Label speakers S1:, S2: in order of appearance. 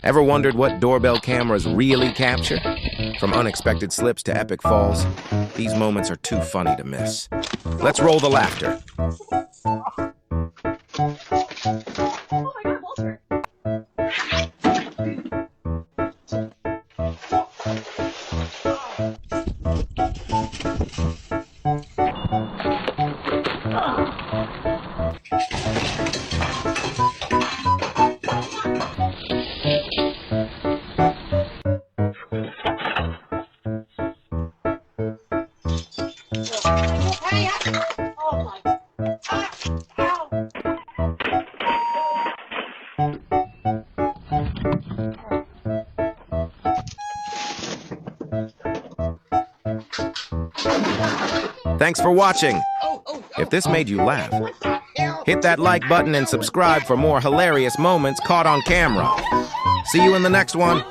S1: Ever wondered what doorbell cameras really capture? From unexpected slips to epic falls, these moments are too funny to miss. Let's roll the laughter. Thanks for watching. If this made you laugh, hit that like button and subscribe for more hilarious moments caught on camera. See you in the next one.